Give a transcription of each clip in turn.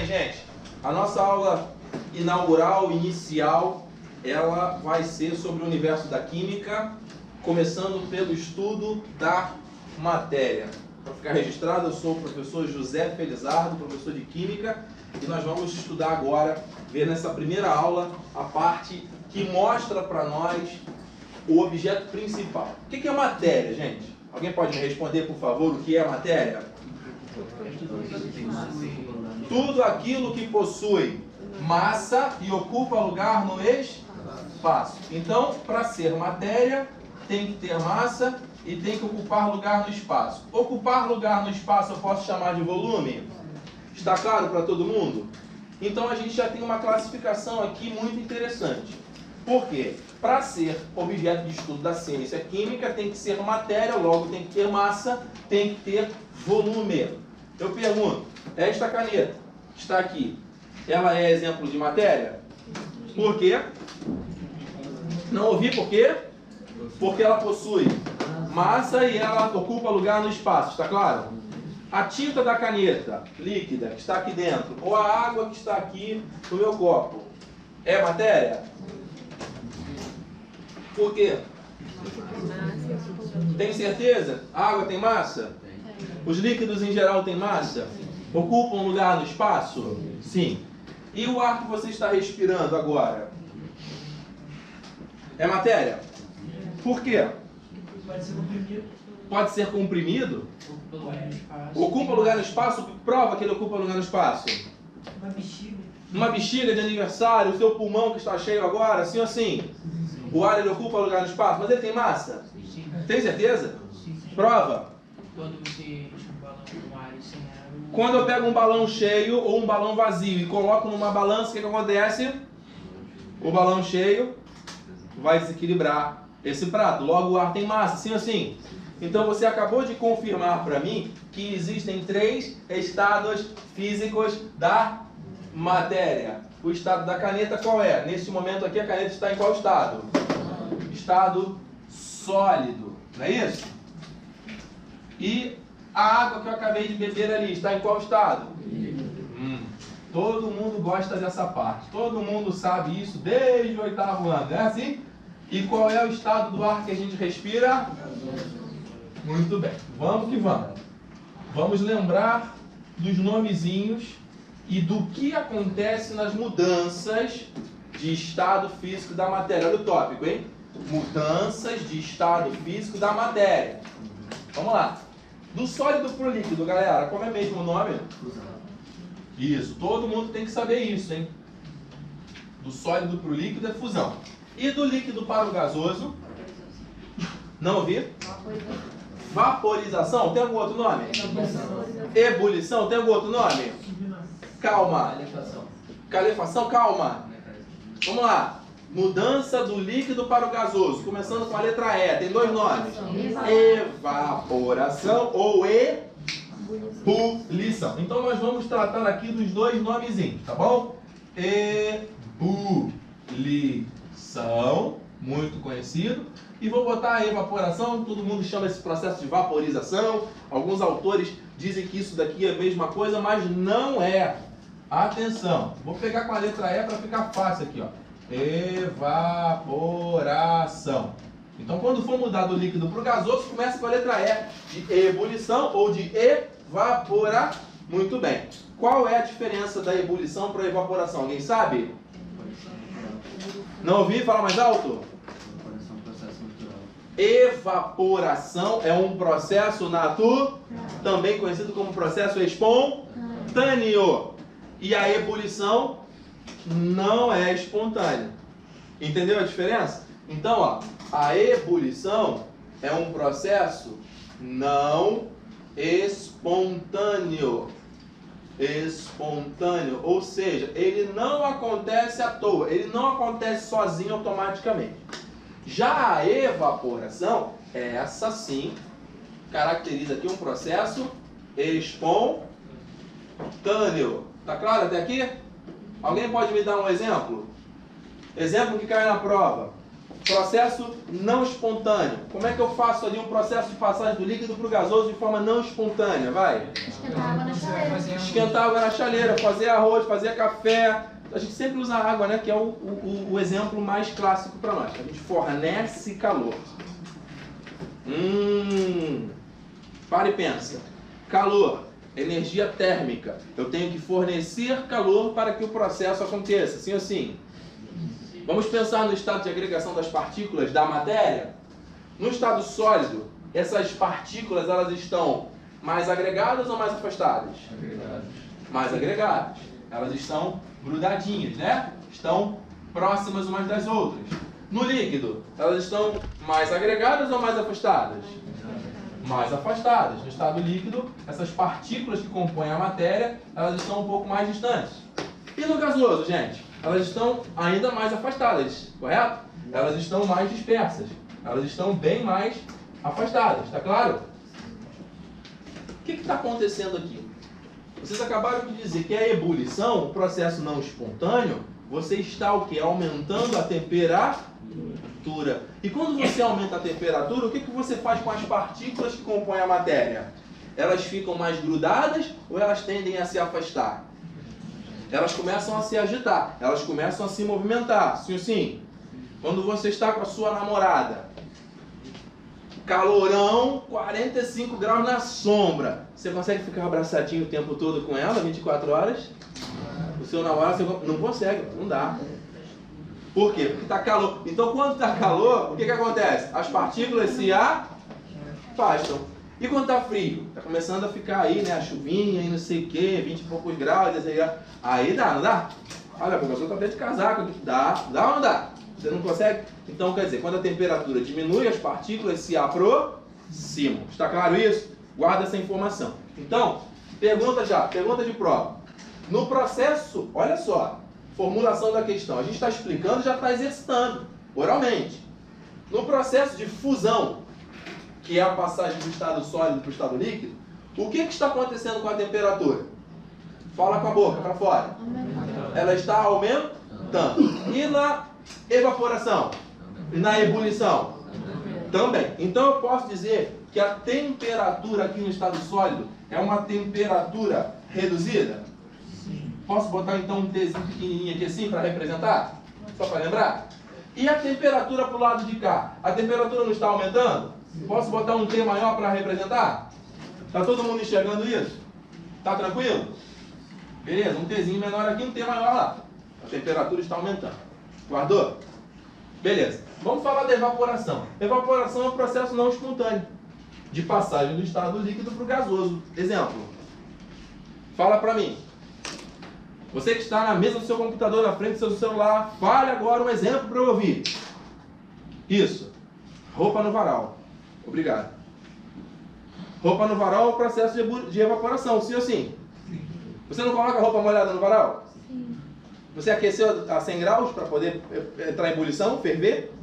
bem, gente? A nossa aula inaugural, inicial, ela vai ser sobre o universo da química, começando pelo estudo da matéria. Para ficar registrado, eu sou o professor José Felizardo, professor de Química, e nós vamos estudar agora, ver nessa primeira aula, a parte que mostra para nós o objeto principal. O que é matéria, gente? Alguém pode me responder, por favor, o que é matéria? Tudo aquilo que possui massa e ocupa lugar no espaço. Então, para ser matéria, tem que ter massa e tem que ocupar lugar no espaço. Ocupar lugar no espaço eu posso chamar de volume? Está claro para todo mundo? Então a gente já tem uma classificação aqui muito interessante. Por quê? Para ser objeto de estudo da ciência química, tem que ser matéria, logo tem que ter massa, tem que ter volume. Eu pergunto, esta caneta que está aqui, ela é exemplo de matéria? Por quê? Não ouvi por quê? Porque ela possui massa e ela ocupa lugar no espaço, está claro? A tinta da caneta líquida que está aqui dentro, ou a água que está aqui no meu copo, é matéria? Por quê? Tem certeza? A água tem massa? Os líquidos em geral têm massa? Ocupam lugar no espaço? Sim. E o ar que você está respirando agora? É matéria? Por quê? Pode ser comprimido. Pode ser comprimido? Ocupa lugar no espaço? Prova que ele ocupa lugar no espaço. Uma bexiga. Uma bexiga de aniversário, o seu pulmão que está cheio agora, assim ou assim? O ar ele ocupa lugar no espaço, mas ele tem massa? Sim. Tem certeza? Sim. Prova. Quando você enche um balão com ar e sem ar... Quando eu pego um balão cheio ou um balão vazio e coloco numa balança, o que acontece? O balão cheio vai desequilibrar esse prato. Logo o ar tem massa, sim ou sim? Então você acabou de confirmar para mim que existem 3 estados físicos da matéria. O estado da caneta qual é? Nesse momento aqui a caneta está em qual estado? Estado sólido, não é isso? E a água que eu acabei de beber ali está em qual estado? Todo mundo gosta dessa parte. Todo mundo sabe isso desde o 8º ano, não é assim? E qual é o estado do ar que a gente respira? Muito bem, vamos que vamos. Vamos lembrar dos nomezinhos e do que acontece nas mudanças de estado físico da matéria. Olha o tópico, hein? Mudanças de estado físico da matéria. Vamos lá. Do sólido para o líquido, galera, como é mesmo o nome? Fusão. Isso, todo mundo tem que saber isso, hein? Do sólido para o líquido é fusão. E do líquido para o gasoso? Não ouvi? Vaporização, tem algum outro nome? Ebulição, tem algum outro nome? Calma. Calefação, calma. Vamos lá. Mudança do líquido para o gasoso, começando com a letra E, tem 2 nomes. Evaporação ou ebulição. Então nós vamos tratar aqui dos 2 nomezinhos, tá bom? Ebulição, muito conhecido. E vou botar a evaporação, todo mundo chama esse processo de vaporização. Alguns autores dizem que isso daqui é a mesma coisa, mas não é. Atenção, vou pegar com a letra E para ficar fácil aqui, ó. Evaporação. Então quando for mudar do líquido para o gasoso, começa com a letra E, de ebulição ou de evaporar. Muito bem. Qual é a diferença da ebulição para a evaporação? Alguém sabe? Não ouvi? Fala mais alto. Evaporação é um processo natural, também conhecido como processo espontâneo. E a ebulição não é espontânea. Entendeu a diferença? Então, ó, a ebulição é um processo não espontâneo. Espontâneo, ou seja, ele não acontece à toa, ele não acontece sozinho automaticamente. Já a evaporação, essa sim, caracteriza aqui um processo espontâneo. Tá claro até aqui? Alguém pode me dar um exemplo? Exemplo que cai na prova. Processo não espontâneo. Como é que eu faço ali um processo de passagem do líquido para o gasoso de forma não espontânea? Vai. Esquentar água na chaleira. Esquentar água na chaleira, fazer arroz, fazer café. A gente sempre usa água, né? Que é o exemplo mais clássico para nós. A gente fornece calor. Para e pensa. Calor, energia térmica. Eu tenho que fornecer calor para que o processo aconteça. Sim ou sim? Vamos pensar no estado de agregação das partículas da matéria. No estado sólido, essas partículas elas estão mais agregadas ou mais afastadas? Agregadas. Mais agregadas. Elas estão grudadinhas, né? Estão próximas umas das outras. No líquido, elas estão mais agregadas ou mais afastadas? Mais afastadas. No estado líquido, essas partículas que compõem a matéria, elas estão um pouco mais distantes. E no gasoso, gente? Elas estão ainda mais afastadas, correto? Elas estão mais dispersas. Elas estão bem mais afastadas, tá claro? O que está acontecendo aqui? Vocês acabaram de dizer que a ebulição, o processo não espontâneo, você está o quê? Aumentando a temperatura. E quando você aumenta a temperatura, o que você faz com as partículas que compõem a matéria? Elas ficam mais grudadas ou elas tendem a se afastar? Elas começam a se agitar, elas começam a se movimentar, sim ou sim? Quando você está com a sua namorada, calorão, 45 graus na sombra, você consegue ficar abraçadinho o tempo todo com ela, 24 horas? O seu namorado, você não consegue, não dá. Por quê? Porque está calor. Então, quando está calor, o que acontece? As partículas se afastam. E quando está frio? Está começando a ficar aí, né? A chuvinha e não sei o quê, 20 e poucos graus, 16 graus. Aí dá, não dá? Olha, a pessoa está dentro de casaco. Dá ou não dá? Você não consegue? Então, quer dizer, quando a temperatura diminui, as partículas se aproximam. Está claro isso? Guarda essa informação. Então, pergunta de prova. No processo, olha só, formulação da questão. A gente está explicando e já está exercitando, oralmente. No processo de fusão, que é a passagem do estado sólido para o estado líquido, o que está acontecendo com a temperatura? Fala com a boca para fora. Ela está aumentando. E na evaporação? E na ebulição? Também. Então eu posso dizer que a temperatura aqui no estado sólido é uma temperatura reduzida? Posso botar então um Tzinho pequenininho aqui assim para representar? Só para lembrar? E a temperatura para o lado de cá? A temperatura não está aumentando? Posso botar um T maior para representar? Está todo mundo enxergando isso? Está tranquilo? Beleza, um Tzinho menor aqui, um T maior lá. A temperatura está aumentando. Guardou? Beleza. Vamos falar da evaporação. Evaporação é um processo não espontâneo de passagem do estado líquido para o gasoso. Exemplo. Fala para mim. Você que está na mesa do seu computador, na frente do seu celular, fale agora um exemplo para eu ouvir. Isso. Roupa no varal. Obrigado. Roupa no varal é um processo de evaporação, sim ou sim? Sim. Você não coloca roupa molhada no varal? Sim. Você aqueceu a 100 graus para poder entrar em ebulição, ferver?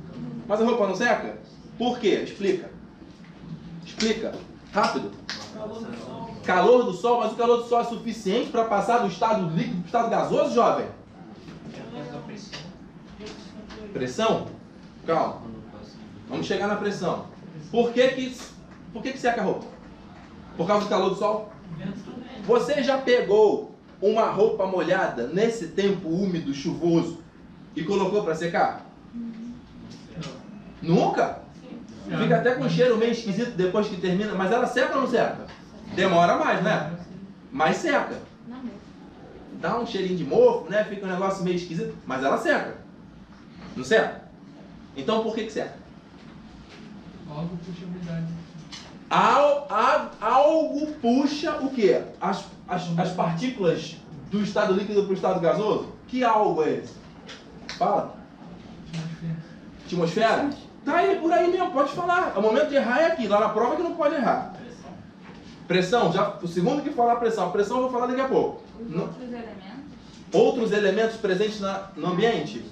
Mas a roupa não seca? Por quê? Explica. Explica. Rápido. Calor do sol, mas o calor do sol é suficiente para passar do estado líquido para o estado gasoso, jovem? Pressão? Calma. Vamos chegar na pressão. Por que seca a roupa? Por causa do calor do sol? Você já pegou uma roupa molhada nesse tempo úmido, chuvoso e colocou para secar? Nunca? Fica até com um cheiro meio esquisito depois que termina, mas ela seca ou não seca? Demora mais, né? Mas seca. Dá um cheirinho de mofo, né? Fica um negócio meio esquisito, mas ela seca. Não seca? Então por que seca? Algo puxa a umidade. Algo puxa o quê? As partículas do estado líquido para o estado gasoso? Que algo é esse? Fala. Atmosfera? Tá aí, por aí mesmo, pode falar. O momento de errar é aqui, lá na prova que não pode errar. Pressão, já, o segundo que falar pressão. A pressão eu vou falar daqui a pouco. Outros elementos? Outros elementos presentes no ambiente?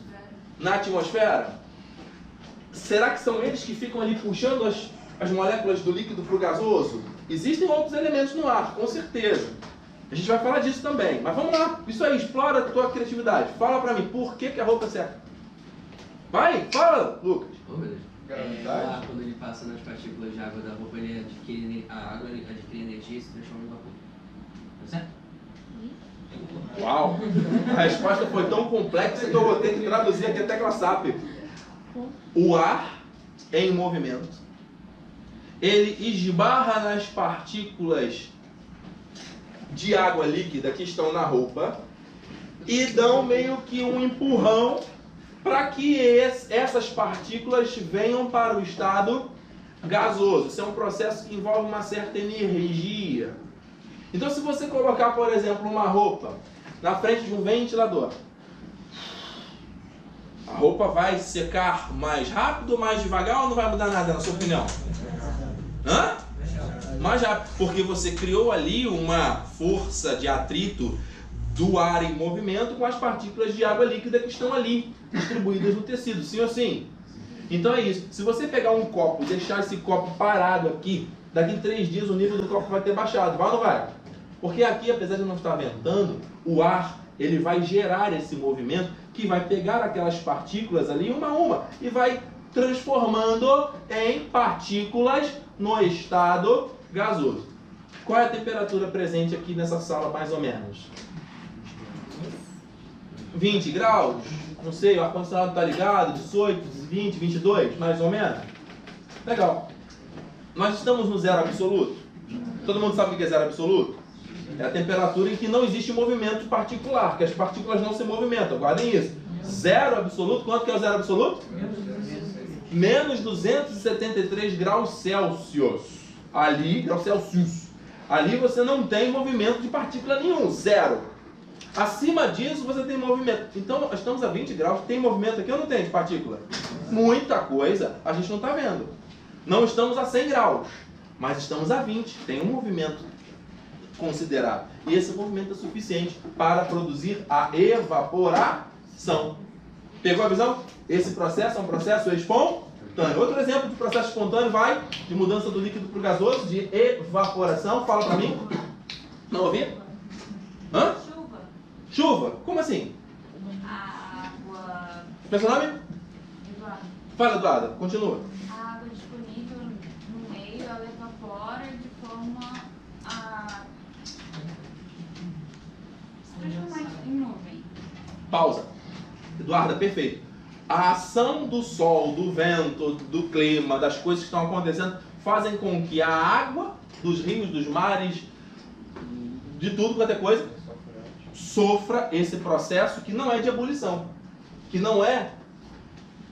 Na atmosfera? Será que são eles que ficam ali puxando as moléculas do líquido para o gasoso? Existem outros elementos no ar, com certeza. A gente vai falar disso também. Mas vamos lá. Isso aí, explora a tua criatividade. Fala pra mim, por que a roupa seca? Vai, fala, Lucas. Ô, meu Deus. Gravidade? Quando ele passa nas partículas de água da roupa, a água adquire energia e se transforma em vapor. Tá certo? Uau! A resposta foi tão complexa que eu vou ter que traduzir aqui a tecla SAP. O ar em movimento, ele esbarra nas partículas de água líquida que estão na roupa e dão meio que um empurrão para que essas partículas venham para o estado gasoso. Isso é um processo que envolve uma certa energia. Então, se você colocar, por exemplo, uma roupa na frente de um ventilador, a roupa vai secar mais rápido ou mais devagar ou não vai mudar nada, na sua opinião? Hã? Mais rápido, porque você criou ali uma força de atrito do ar em movimento com as partículas de água líquida que estão ali distribuídas no tecido, sim ou sim? Então é isso. Se você pegar um copo e deixar esse copo parado aqui, daqui a 3 dias o nível do copo vai ter baixado, vai ou não vai? Porque aqui, apesar de não estar ventando, o ar ele vai gerar esse movimento que vai pegar aquelas partículas ali uma a uma e vai transformando em partículas no estado gasoso. Qual é a temperatura presente aqui nessa sala, mais ou menos? 20 graus? Não sei, o ar-condicionado está ligado, 18, 20, 22, mais ou menos? Legal. Nós estamos no zero absoluto? Todo mundo sabe o que é zero absoluto? É a temperatura em que não existe movimento particular, que as partículas não se movimentam. Guardem isso. Zero absoluto, quanto que é o zero absoluto? Menos 273 graus Celsius. Ali, graus Celsius. Ali você não tem movimento de partícula nenhum, zero. Acima disso você tem movimento. Então nós estamos a 20 graus, tem movimento aqui ou não tem de partícula? Muita coisa a gente não está vendo. Não estamos a 100 graus, mas estamos a 20, tem um movimento considerável. E esse movimento é suficiente para produzir a evaporação. Pegou a visão? Esse processo é um processo espontâneo. Outro exemplo de processo espontâneo vai de mudança do líquido para o gasoso, de evaporação. Fala para mim. Não ouvi? Hã? Chuva. Chuva? Como assim? A água. Qual é seu nome? Eduardo. Fala, Eduardo. Continua. A água disponível no meio, ela evapora de forma a se transformar em nuvem. Pausa. Eduarda, perfeito. A ação do sol, do vento, do clima, das coisas que estão acontecendo, fazem com que a água dos rios, dos mares, de tudo quanto é coisa, sofra esse processo que não é de ebulição, que não é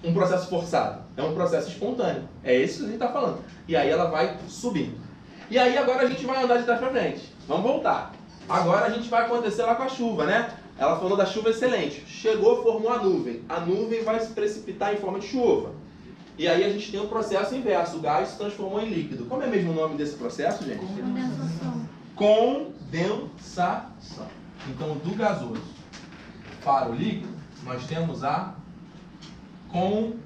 um processo forçado, é um processo espontâneo. É isso que a gente está falando. E aí ela vai subindo. E aí agora a gente vai andar de trás para frente. Vamos voltar. Agora a gente vai acontecer lá com a chuva, né? Ela falou da chuva excelente. Chegou, formou a nuvem. A nuvem vai se precipitar em forma de chuva. E aí a gente tem o processo inverso. O gás se transformou em líquido. Como é mesmo o nome desse processo, gente? Condensação. Condensação. Então, do gasoso para o líquido, nós temos a condensação,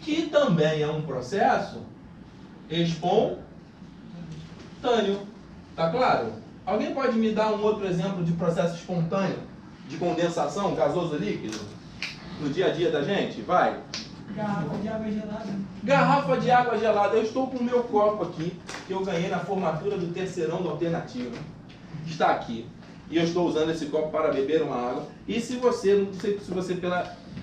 que também é um processo espontâneo. Tá claro? Alguém pode me dar um outro exemplo de processo espontâneo de condensação, gasoso líquido, no dia a dia da gente? Vai. Garrafa de água gelada. Garrafa de água gelada. Eu estou com o meu copo aqui, que eu ganhei na formatura do terceirão do Alternativo. Está aqui. E eu estou usando esse copo para beber uma água. E se você, não sei se você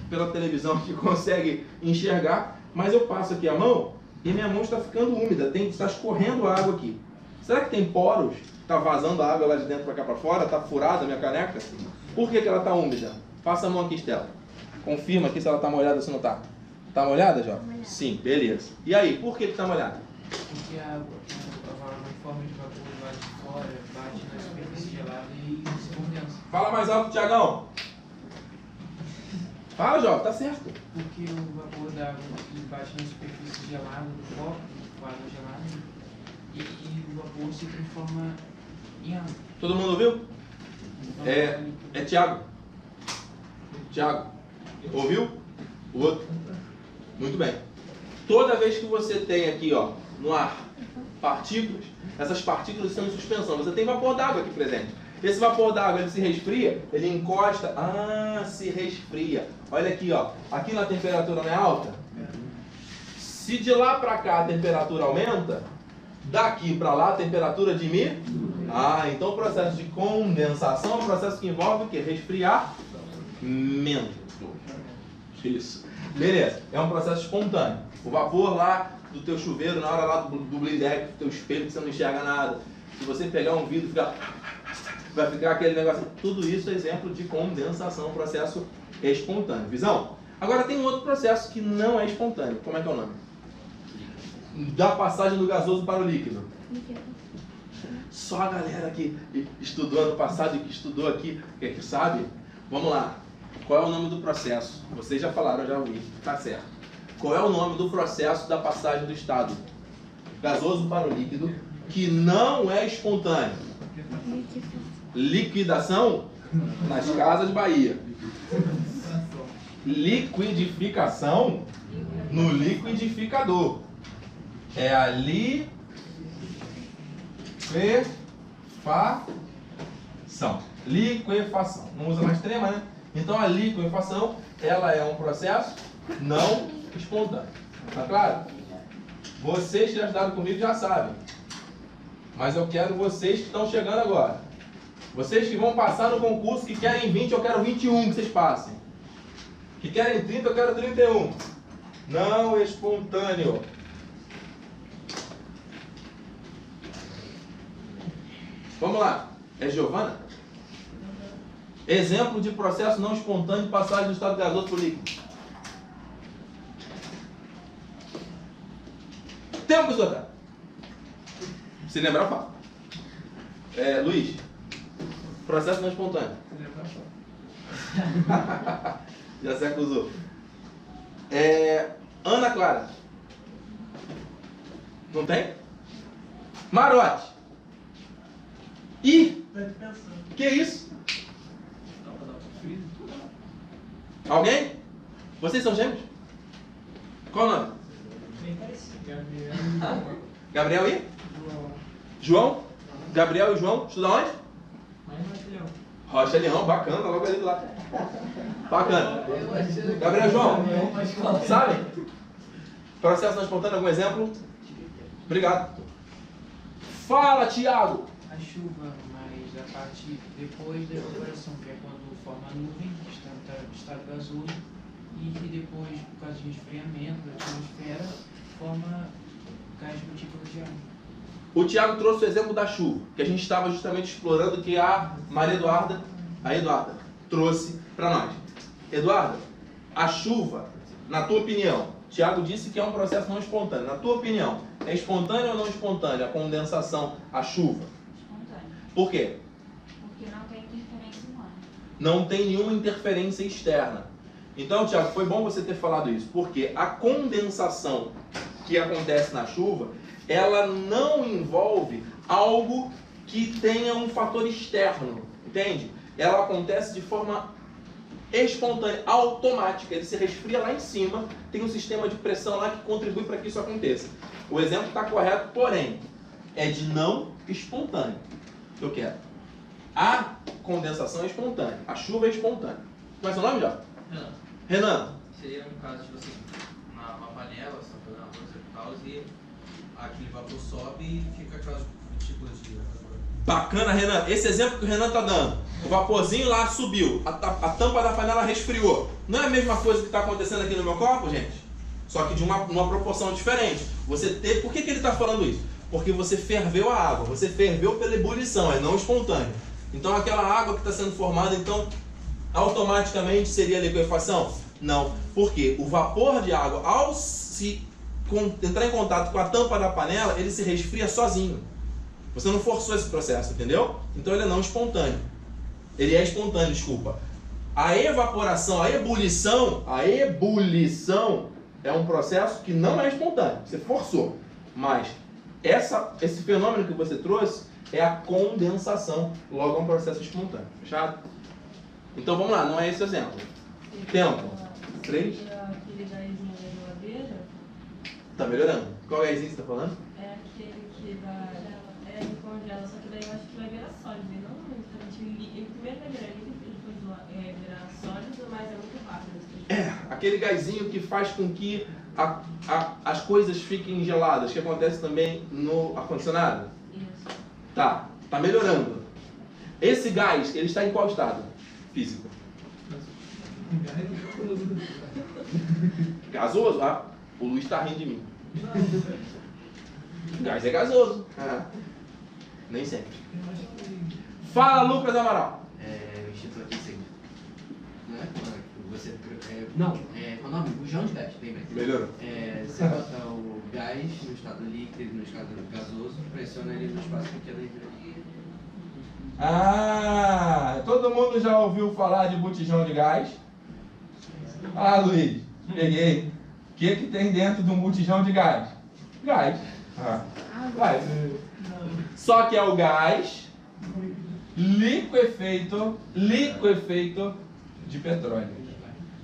pela televisão que consegue enxergar, mas eu passo aqui a mão e minha mão está ficando úmida, está escorrendo água aqui. Será que tem poros? Está vazando a água lá de dentro para cá para fora? Está furada a minha caneca? Por que ela está úmida? Passa a mão aqui, Estela. Confirma aqui se ela está molhada ou se não está. Está molhada, Jó? Sim, beleza. E aí, por que está molhada? Porque a água, em forma de vapor lá de fora, bate na superfície gelada e se condensa. Fala mais alto, Tiagão. Fala, Jó, tá certo. Porque o vapor da água bate na superfície gelada do copo, com água gelada, e o vapor se transforma em água. Todo mundo ouviu? Então, É Tiago. Tiago. Ouviu? O outro. Muito bem. Toda vez que você tem aqui, ó, no ar, partículas, essas partículas estão em suspensão. Você tem vapor d'água aqui presente. Esse vapor d'água, ele se resfria, ele encosta, se resfria. Olha aqui, ó. Aqui na temperatura não é alta? Se de lá para cá a temperatura aumenta, daqui para lá a temperatura diminui. Então o processo de condensação é um processo que envolve o quê? Resfriamento. Isso. Beleza. É um processo espontâneo. O vapor lá do teu chuveiro, na hora lá do blindex, do teu espelho, que você não enxerga nada. Se você pegar um vidro, vai ficar aquele negócio. Tudo isso é exemplo de condensação, um processo espontâneo. Visão? Agora tem um outro processo que não é espontâneo. Como é que é o nome? Da passagem do gasoso para o líquido. Só a galera que estudou ano passado e que estudou aqui, que sabe. Vamos lá. Qual é o nome do processo? Vocês já falaram, eu já ouvi. Tá certo. Qual é o nome do processo da passagem do estado gasoso para o líquido que não é espontâneo? Liquidação nas Casas Bahia. Liquidificação no liquidificador. É a liquefação. Liquefação. Não usa mais trema, né? Então a liquefação, ela é um processo não espontâneo. Tá claro? Vocês que já estudaram comigo já sabem. Mas eu quero vocês que estão chegando agora. Vocês que vão passar no concurso, que querem 20, eu quero 21 que vocês passem. Que querem 30, eu quero 31. Não espontâneo. Vamos lá. É Giovana? Exemplo de processo não espontâneo de passagem do estado gasoso para o líquido. Tempo que estudar. Se lembrar, fala. Luiz. Processo não espontâneo. Já se acusou. Ana Clara. Não tem? Marote. Ih! Que isso? Alguém? Vocês são gêmeos? Qual o nome? Bem parecido. Gabriel e? João? Gabriel e João, estudam onde? Rocha Leão, bacana, logo ali do lado. Bacana. Gabriel e João, sabem? Processo não espontâneo, algum exemplo? Obrigado. Fala, Tiago! A chuva, mas a parte depois da evaporação, que é quando forma a nuvem, estado gasoso, e que depois, por causa de resfriamento da atmosfera, forma gás gotículas de água. O Tiago trouxe o exemplo da chuva, que a gente estava justamente explorando, que a Maria Eduarda, trouxe para nós. Eduarda, a chuva, na tua opinião, Tiago disse que é um processo não espontâneo. Na tua opinião, é espontâneo ou não espontâneo a condensação, a chuva? Espontâneo. Por quê? Porque não tem interferência humana. Não tem nenhuma interferência externa. Então, Tiago, foi bom você ter falado isso, porque a condensação que acontece na chuva, ela não envolve algo que tenha um fator externo, entende? Ela acontece de forma espontânea, automática. Ele se resfria lá em cima, tem um sistema de pressão lá que contribui para que isso aconteça. O exemplo está correto, porém, é de não espontâneo. Eu quero. A condensação é espontânea, a chuva é espontânea. Qual é o seu nome, Jó? Renan. Seria um caso, tipo assim, uma panela, você tá fazendo arroz e tal, e aquele vapor sobe e fica aquelas gotículas de água. Bacana, Renan. Esse exemplo que o Renan tá dando. O vaporzinho lá subiu, a tampa da panela resfriou. Não é a mesma coisa que está acontecendo aqui no meu copo, gente? Só que de uma proporção diferente. Por que ele está falando isso? Porque você ferveu a água, você ferveu pela ebulição, é não espontâneo. Então aquela água que está sendo formada, então automaticamente seria liquefação? Não. Por quê? O vapor de água, ao entrar em contato com a tampa da panela, ele se resfria sozinho. Você não forçou esse processo, entendeu? Então ele é não espontâneo. Ele é espontâneo, desculpa. A evaporação, a ebulição é um processo que não é espontâneo. Você forçou. Mas esse fenômeno que você trouxe é a condensação. Logo é um processo espontâneo. Fechado? Então vamos lá, não é esse o exemplo. Tempo. 3. Aquele gásinho da geladeira Tá melhorando. Qual gásinho você tá falando? é aquele que dá. É ele congela, só que daí eu acho que vai virar sólido, e não necessariamente líquido. Ele primeiro vai virar líquido, depois virar sólido, mas é muito rápido. Aquele gásinho que faz com que as coisas fiquem geladas, que acontece também no ar-condicionado. Isso. Tá melhorando. Esse gás, ele está em qual estado físico? Gasoso? Ah, o Luiz está rindo de mim. Gás é gasoso. Nem sempre. Fala, Lucas Amaral. O Instituto aqui seguinte. Você. Não, qual o nome? Bujão de gás, lembrei. Melhorou. Você bota o gás no estado líquido, no estado gasoso, pressiona ele no espaço pequeno e vira. Todo mundo já ouviu falar de botijão de gás? Ah, Luiz, peguei. O que tem dentro de um botijão de gás? Gás. Gás. Só que é o gás liquefeito de petróleo.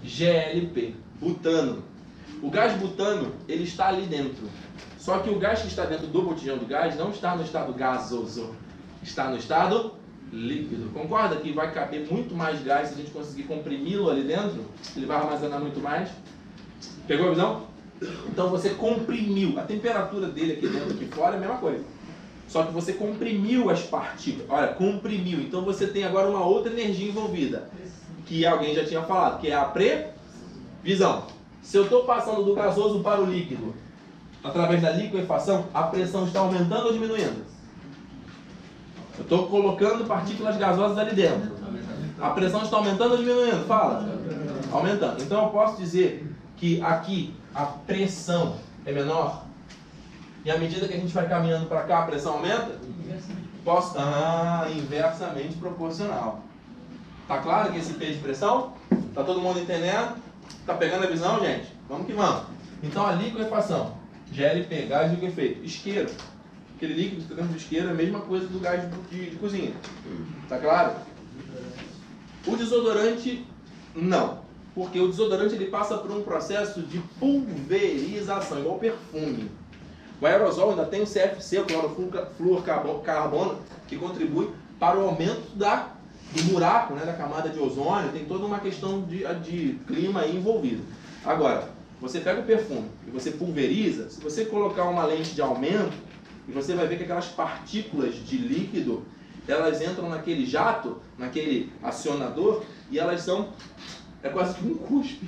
GLP, butano. O gás butano, ele está ali dentro. Só que o gás que está dentro do botijão de gás não está no estado gasoso, está no estado líquido. Concorda que vai caber muito mais gás se a gente conseguir comprimi-lo ali dentro? Ele vai armazenar muito mais. Pegou a visão? Então você comprimiu. A temperatura dele aqui dentro e aqui fora é a mesma coisa. Só que você comprimiu as partículas. Olha, comprimiu. Então você tem agora uma outra energia envolvida, que alguém já tinha falado, que é a previsão. Se eu estou passando do gasoso para o líquido, através da liquefação, a pressão está aumentando ou diminuindo? Eu estou colocando partículas gasosas ali dentro. A pressão está aumentando ou diminuindo? Fala. Aumentando. Então eu posso dizer que aqui a pressão é menor, e à medida que a gente vai caminhando para cá, a pressão aumenta? Posso? Inversamente proporcional. Tá claro que esse P de pressão? Tá todo mundo entendendo? Tá pegando a visão, gente? Vamos que vamos. Então a liquefação, GLP, gás liquefeito, isqueiro. Aquele líquido que está dentro do isqueiro é a mesma coisa do gás de cozinha. Tá claro? O desodorante, não. Porque o desodorante ele passa por um processo de pulverização, igual perfume. O aerosol ainda tem o CFC, o clorofluorcarbono, que contribui para o aumento do buraco, né, da camada de ozônio. Tem toda uma questão de clima aí envolvido. Agora, você pega o perfume e você pulveriza, se você colocar uma lente de aumento, e você vai ver que aquelas partículas de líquido, elas entram naquele jato, naquele acionador, e elas são, é quase que um cuspe,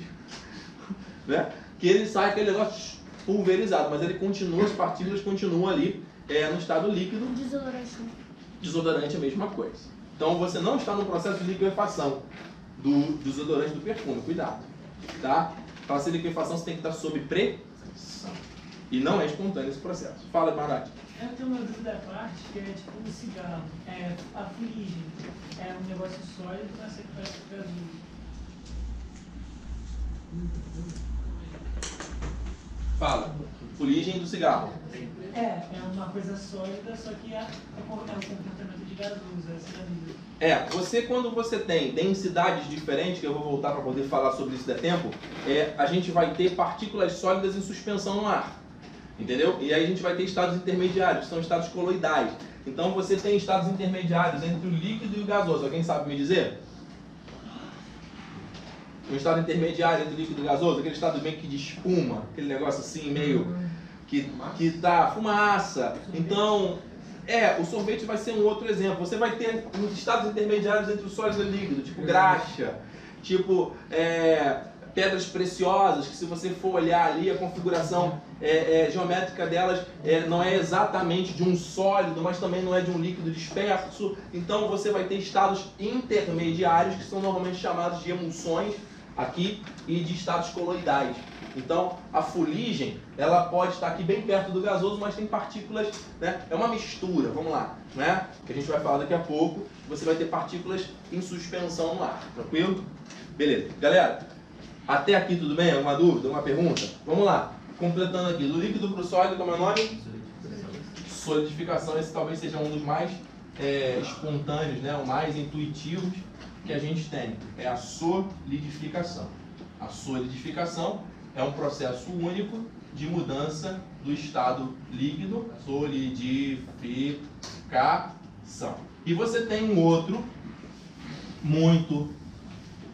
né? Que ele sai aquele negócio pulverizado, mas ele continua, as partículas continuam ali no estado líquido. Desodorante é a mesma coisa. Então você não está no processo de liquefação do desodorante do perfume, cuidado, tá? Para ser liquefação você tem que estar sob pressão. E não é espontâneo esse processo. Fala, Marati. Eu tenho uma dúvida à parte, que é tipo um cigarro. A fuligem é um negócio sólido, mas você parece que é azul. Fala. Fuligem do cigarro. É uma coisa sólida, só que é um comportamento de gasoso, você quando você tem densidades diferentes, que eu vou voltar para poder falar sobre isso der tempo, a gente vai ter partículas sólidas em suspensão no ar. Entendeu? E aí a gente vai ter estados intermediários, que são estados coloidais. Então você tem estados intermediários entre o líquido e o gasoso. Alguém sabe me dizer? Um estado intermediário entre o líquido e o gasoso, aquele estado meio que de espuma, aquele negócio assim meio que tá fumaça. Então, o sorvete vai ser um outro exemplo. Você vai ter estados intermediários entre o sólido e o líquido, tipo graxa, tipo pedras preciosas, que se você for olhar ali a configuração geométrica delas não é exatamente de um sólido, mas também não é de um líquido disperso. Então você vai ter estados intermediários, que são normalmente chamados de emulsões aqui, e de estados coloidais. Então a fuligem, ela pode estar aqui bem perto do gasoso, mas tem partículas, né? É uma mistura, vamos lá, né? Que a gente vai falar daqui a pouco. Você vai ter partículas em suspensão no ar, tranquilo? Beleza, galera, até aqui tudo bem? Alguma dúvida, alguma pergunta? Vamos lá, completando aqui, do líquido para o sólido, como é o nome? Solidificação. Esse talvez seja um dos mais espontâneos, né? O mais intuitivos que a gente tem, é a solidificação. A solidificação é um processo único de mudança do estado líquido, solidificação. E você tem um outro muito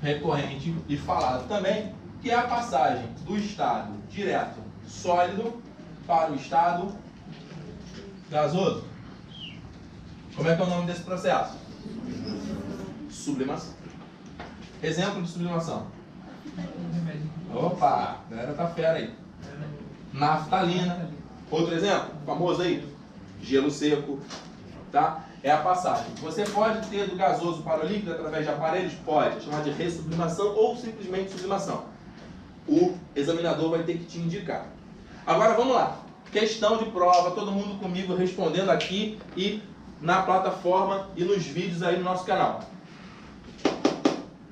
recorrente e falado também, que é a passagem do estado direto sólido para o estado gasoso. Como é que é o nome desse processo? Sublimação. Exemplo de sublimação. Opa, a galera tá fera aí. Naftalina. Outro exemplo, famoso aí, gelo seco, tá? É a passagem. Você pode ter do gasoso para o líquido através de aparelhos? Pode, chamar de ressublimação ou simplesmente sublimação. O examinador vai ter que te indicar. Agora vamos lá. Questão de prova, todo mundo comigo respondendo aqui e na plataforma e nos vídeos aí no nosso canal. O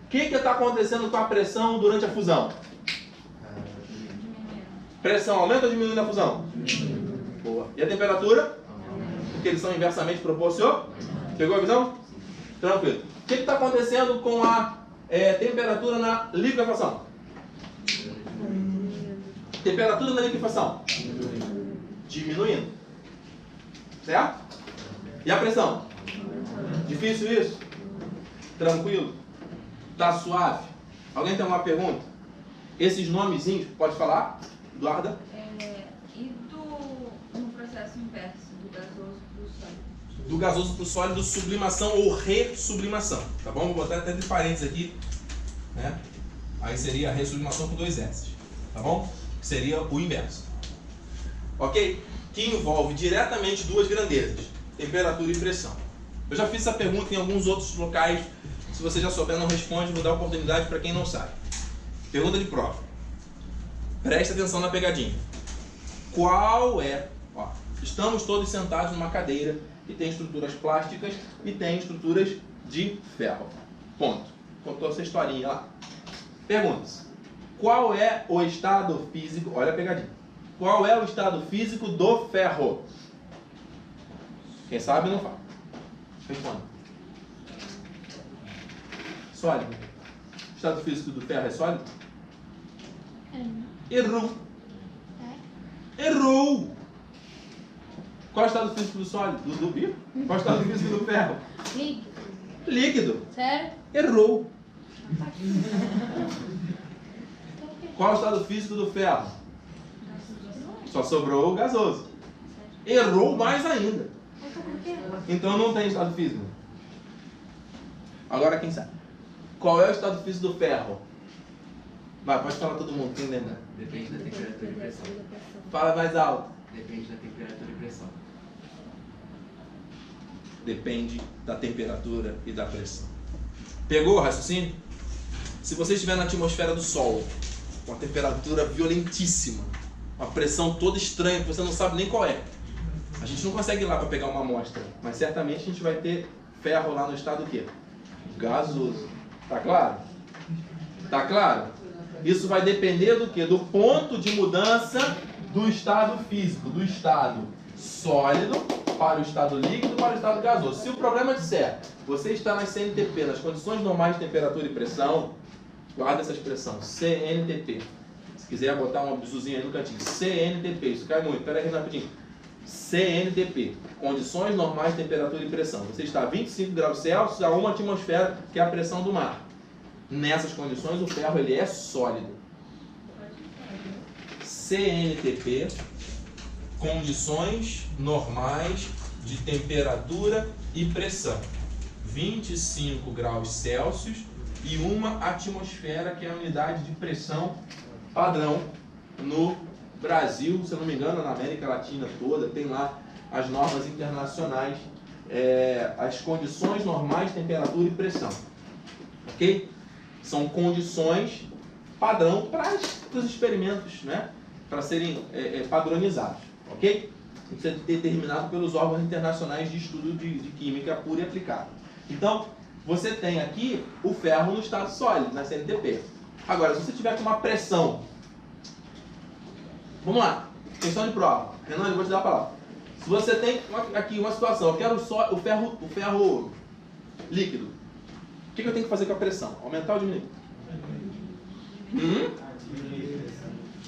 que está acontecendo com a pressão durante a fusão? Pressão aumenta ou diminui na fusão? Boa. E a temperatura? Porque eles são inversamente proporcionais. Pegou a visão? Tranquilo. O que está acontecendo com a temperatura na liquefação? Temperatura na liquefação? Diminuindo. Certo? E a pressão? Difícil isso? Tranquilo? Tá suave? Alguém tem uma pergunta? Esses nomezinhos, pode falar? Eduarda? E no processo inverso, do gasoso para o sólido? Do gasoso para o sólido, sublimação ou ressublimação. Tá bom? Vou botar até entre parênteses aqui, né? Aí seria a ressublimação com 2 S. Tá bom? Que seria o inverso. Ok? Que envolve diretamente duas grandezas: temperatura e pressão. Eu já fiz essa pergunta em alguns outros locais. Se você já souber, não responde, vou dar oportunidade para quem não sabe. Pergunta de prova. Preste atenção na pegadinha. Qual é... Ó, estamos todos sentados numa cadeira que tem estruturas plásticas e tem estruturas de ferro. Ponto. Contou essa historinha lá. Pergunta-se. Qual é o estado físico... Olha a pegadinha. Qual é o estado físico do ferro? Quem sabe não fala. Responda. Sólido. O estado físico do ferro é sólido? Errou. Errou. Qual é o estado físico do sólido? Qual é o estado físico do ferro? Líquido. Líquido. Sério? Errou. Qual é o estado físico do ferro? Só sobrou o gasoso. Errou mais ainda. Então não tem estado físico. Agora quem sabe? Qual é o estado físico do ferro? Vai, pode falar todo mundo, quem lembra? Depende da temperatura e pressão. Fala mais alto. Depende da temperatura e pressão. Depende da temperatura e da pressão. Pegou o raciocínio? Se você estiver na atmosfera do Sol, com uma temperatura violentíssima, uma pressão toda estranha, que você não sabe nem qual é, a gente não consegue ir lá para pegar uma amostra, mas certamente a gente vai ter ferro lá no estado o quê? Gasoso. Tá claro? Tá claro? Isso vai depender do quê? Do ponto de mudança do estado físico, do estado sólido para o estado líquido para o estado gasoso. Se o problema disser, você está nas CNTP, nas condições normais de temperatura e pressão, guarda essa expressão, CNTP. Se quiser botar um bizuzinho aí no cantinho, CNTP, isso cai muito, pera aí rapidinho. CNTP, condições normais de temperatura e pressão. Você está a 25 graus Celsius a 1 atmosfera, que é a pressão do mar. Nessas condições, o ferro ele é sólido. CNTP, condições normais de temperatura e pressão. 25 graus Celsius e 1 atmosfera, que é a unidade de pressão padrão no Brasil, se eu não me engano, na América Latina toda, tem lá as normas internacionais, as condições normais de temperatura e pressão. Ok? São condições padrão para os experimentos, né? Para serem padronizados. Ok? Tem que ser determinado pelos órgãos internacionais de estudo de química pura e aplicada. Então, você tem aqui o ferro no estado sólido, na CNTP. Agora, se você tiver com uma pressão... Vamos lá, questão de prova. Renan, eu vou te dar a palavra. Se você tem aqui uma situação, eu quero o ferro líquido, o que eu tenho que fazer com a pressão? Aumentar ou diminuir?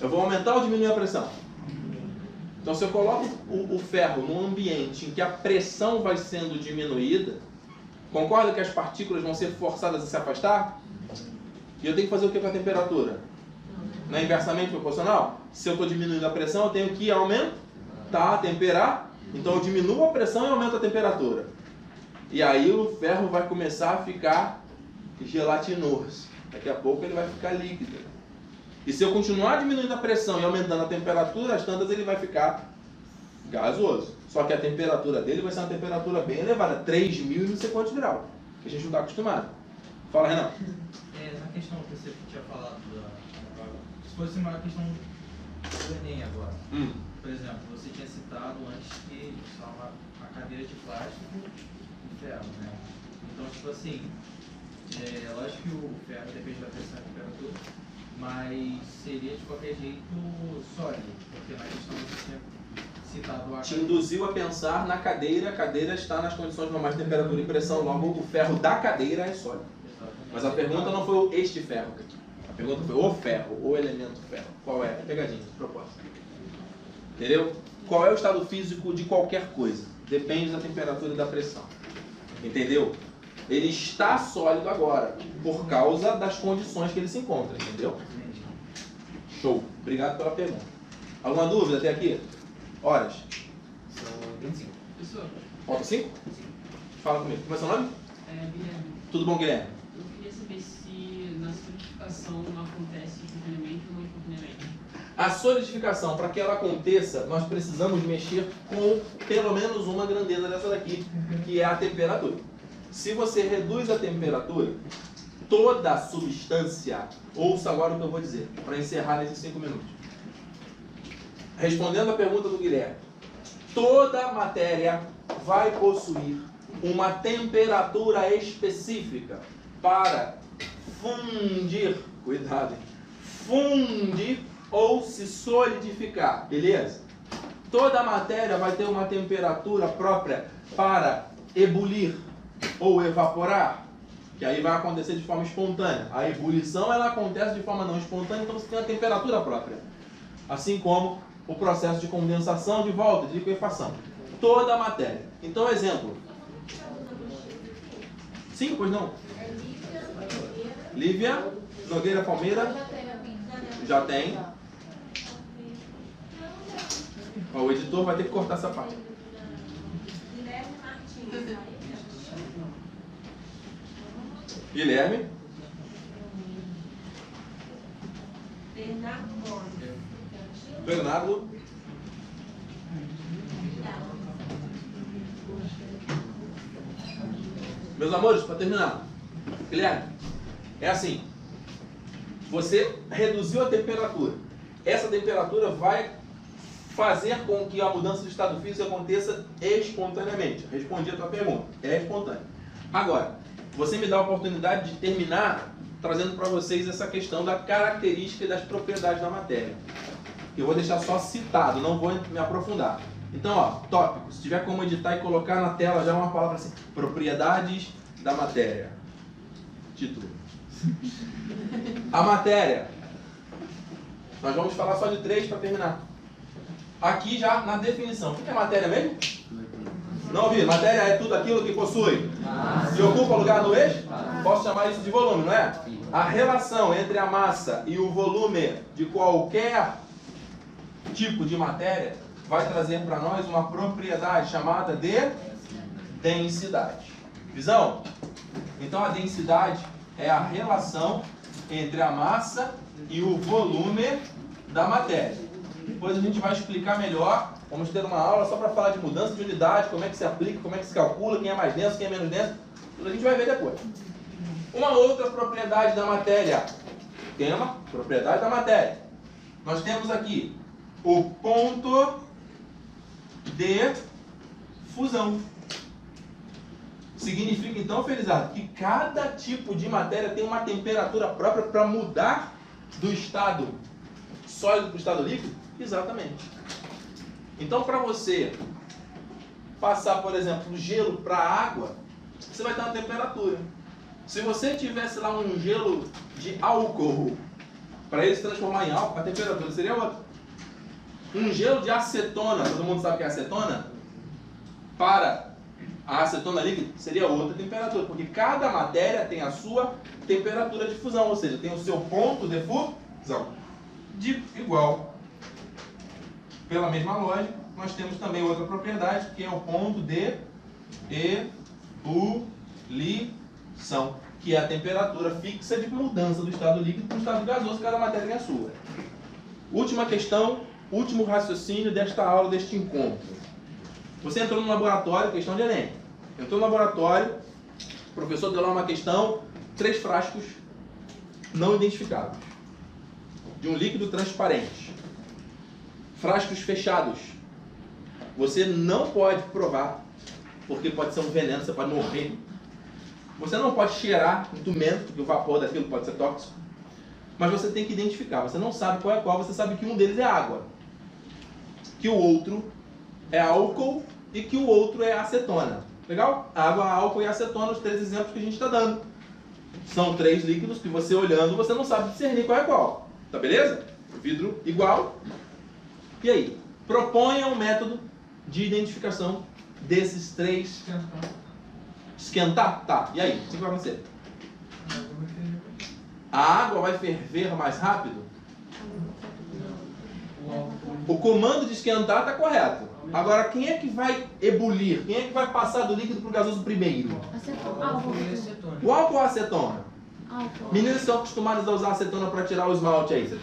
Eu vou aumentar ou diminuir a pressão? Então, se eu coloco o ferro num ambiente em que a pressão vai sendo diminuída, concorda que as partículas vão ser forçadas a se afastar? E eu tenho que fazer o que com a temperatura? Não é inversamente proporcional? Se eu estou diminuindo a pressão, eu tenho que aumentar a temperatura. Então, eu diminuo a pressão e aumento a temperatura. E aí o ferro vai começar a ficar gelatinoso. Daqui a pouco ele vai ficar líquido. E se eu continuar diminuindo a pressão e aumentando a temperatura, as tantas ele vai ficar gasoso. Só que a temperatura dele vai ser uma temperatura bem elevada, 3.000 e não sei quantos graus, que a gente não está acostumado. Fala, Renan. Na questão que você tinha falado, se fosse uma questão do Enem agora, por exemplo, você tinha citado antes que estava a cadeira de plástico e ferro, né? Então, tipo assim, lógico que o ferro depende da pressão e temperatura, mas seria de qualquer jeito sólido, porque na questão você tinha citado a Te induziu a pensar na cadeira, a cadeira está nas condições normais de temperatura e pressão, logo o ferro da cadeira é sólido. Mas a pergunta não foi este ferro aqui. A pergunta foi o ferro, o elemento ferro. Qual é? Pegadinha, de propósito. Entendeu? Qual é o estado físico de qualquer coisa? Depende da temperatura e da pressão. Entendeu? Ele está sólido agora, por causa das condições que ele se encontra, entendeu? Show. Obrigado pela pergunta. Alguma dúvida até aqui? Horas? São 25. Professor, Falta 5? Fala comigo. Como é seu nome? Guilherme, Tudo bom, Guilherme? eu queria saber se na solidificação acontece espontaneamente ou não espontaneamente. A solidificação, para que ela aconteça, nós precisamos mexer com pelo menos uma grandeza dessa daqui, que é a temperatura. Se você reduz a temperatura, toda a substância, ouça agora o que eu vou dizer, para encerrar nesses 5 minutos. Respondendo a pergunta do Guilherme, toda matéria vai possuir uma temperatura específica para fundir, cuidado, hein? Fundir ou se solidificar, beleza? Toda matéria vai ter uma temperatura própria para ebulir ou evaporar, que aí vai acontecer de forma espontânea. A ebulição ela acontece de forma não espontânea, então você tem uma temperatura própria. Assim como o processo de condensação de volta, de liquefação. Toda a matéria. Então, exemplo. Sim, pois não? Lívia Nogueira Palmeira. Já tem. Ó, o editor vai ter que cortar essa parte. Guilherme Martins. Guilherme. Bernardo Gomes. Bernardo. Meus amores, para terminar. Guilherme, é assim. Você reduziu a temperatura. Essa temperatura vai fazer com que a mudança de estado físico aconteça espontaneamente. Respondi a tua pergunta. É espontâneo. Agora, você me dá a oportunidade de terminar trazendo para vocês essa questão da característica e das propriedades da matéria. Eu vou deixar só citado, não vou me aprofundar. Então, ó, tópico. Se tiver como editar e colocar na tela já uma palavra assim, propriedades da matéria. Título. A matéria. Nós vamos falar só de 3 para terminar. Aqui já na definição. O que é matéria mesmo? Não ouvi. Matéria é tudo aquilo que possui e ocupa lugar no eixo? Posso chamar isso de volume, não é? A relação entre a massa e o volume de qualquer tipo de matéria vai trazer para nós uma propriedade chamada de densidade. Visão? Então a densidade é a relação entre a massa e o volume da matéria. Depois a gente vai explicar melhor. Vamos ter uma aula só para falar de mudança de unidade, como é que se aplica, como é que se calcula, quem é mais denso, quem é menos denso. Tudo a gente vai ver depois. Uma outra propriedade da matéria. Tema, propriedade da matéria. Nós temos aqui o ponto de fusão. Significa então, Felizardo, que cada tipo de matéria tem uma temperatura própria para mudar do estado sólido para o estado líquido? Exatamente. Então, para você passar, por exemplo, do gelo para a água, você vai ter uma temperatura. Se você tivesse lá um gelo de álcool, para ele se transformar em álcool, a temperatura seria outra. Um gelo de acetona, todo mundo sabe o que é acetona? Para a acetona líquida seria outra temperatura, porque cada matéria tem a sua temperatura de fusão, ou seja, tem o seu ponto de fusão. De igual. Pela mesma lógica, nós temos também outra propriedade, que é o ponto de ebulição, que é a temperatura fixa de mudança do estado líquido para o estado gasoso, cada matéria tem a sua. Última questão, último raciocínio desta aula, deste encontro. Você entrou no laboratório, questão de Enem. Entrou no laboratório, o professor deu lá uma questão, 3 frascos não identificados, de um líquido transparente. Frascos fechados. Você não pode provar, porque pode ser um veneno, você pode morrer. Você não pode cheirar muito menos, porque o vapor daquilo pode ser tóxico. Mas você tem que identificar. Você não sabe qual é qual, você sabe que um deles é água, que o outro é álcool e que o outro é acetona. Legal? Água, álcool e acetona, os 3 exemplos que a gente está dando. São 3 líquidos que você olhando, você não sabe discernir qual é qual. Tá beleza? Vidro igual. E aí? Proponha um método de identificação desses 3. Esquentar? Tá. E aí? O que vai acontecer? A água vai ferver mais rápido? O comando de esquentar está correto. Agora, quem é que vai ebulir? Quem é que vai passar do líquido para o gasoso primeiro? O álcool ou a acetona? Meninos são acostumados a usar acetona para tirar o esmalte aí.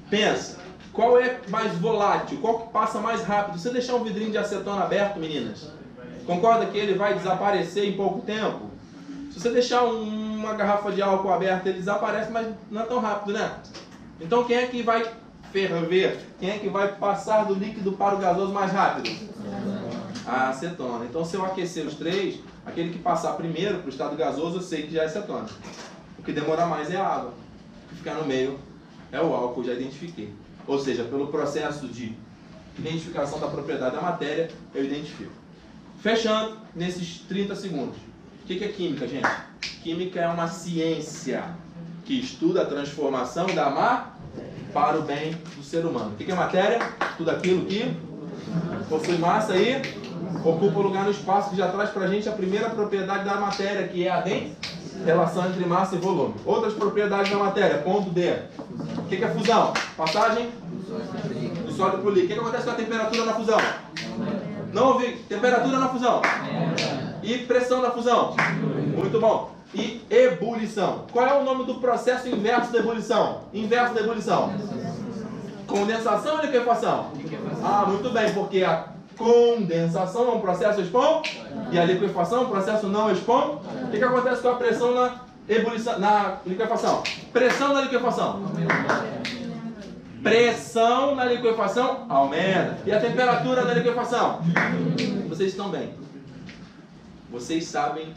Pensa, qual é mais volátil? Qual que passa mais rápido? Se você deixar um vidrinho de acetona aberto, meninas, concorda que ele vai desaparecer em pouco tempo? Se você deixar uma garrafa de álcool aberta, ele desaparece, mas não é tão rápido, né? Então quem é que vai ferver? Quem é que vai passar do líquido para o gasoso mais rápido? A acetona. Então se eu aquecer os 3, aquele que passar primeiro para o estado gasoso, eu sei que já é acetona. O que demora mais é a água. O que ficar no meio é o álcool, já identifiquei. Ou seja, pelo processo de identificação da propriedade da matéria, eu identifico. Fechando nesses 30 segundos. O que é química, gente? Química é uma ciência que estuda a transformação da matéria para o bem do ser humano. O que é matéria? Tudo aquilo que possui massa e ocupa lugar no espaço, que já traz para a gente a primeira propriedade da matéria, que é a relação entre massa e volume. Outras propriedades da matéria, ponto D. O que é fusão? Passagem do sólido para o líquido. O que acontece com a temperatura na fusão? Não ouvi. Temperatura na fusão. E pressão na fusão. Muito bom. E ebulição. Qual é o nome do processo inverso da ebulição? Inverso da ebulição. Condensação ou liquefação? Ah, muito bem, porque a condensação é um processo espontâneo e a liquefação é um processo não espontâneo. O que acontece com a pressão na ebulição, na liquefação? Pressão na liquefação. Pressão na liquefação aumenta. E a temperatura da liquefação? Vocês estão bem. Vocês sabem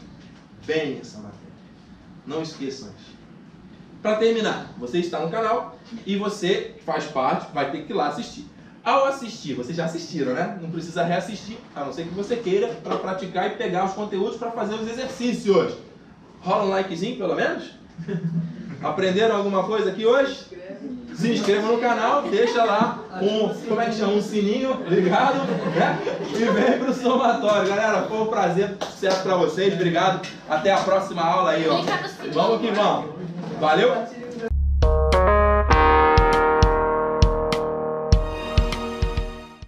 bem essa matéria. Não esqueçam isso. Para terminar, você está no canal e você faz parte, vai ter que ir lá assistir. Ao assistir, vocês já assistiram, né? Não precisa reassistir, a não ser que você queira, para praticar e pegar os conteúdos para fazer os exercícios. Rola um likezinho, pelo menos? Aprenderam alguma coisa aqui hoje? Se inscreva no canal, deixa lá como é que chama? Um sininho ligado, né? E vem pro somatório. Galera, foi um prazer, sucesso para vocês, obrigado. Até a próxima aula aí, ó. Vamos que vamos. Valeu?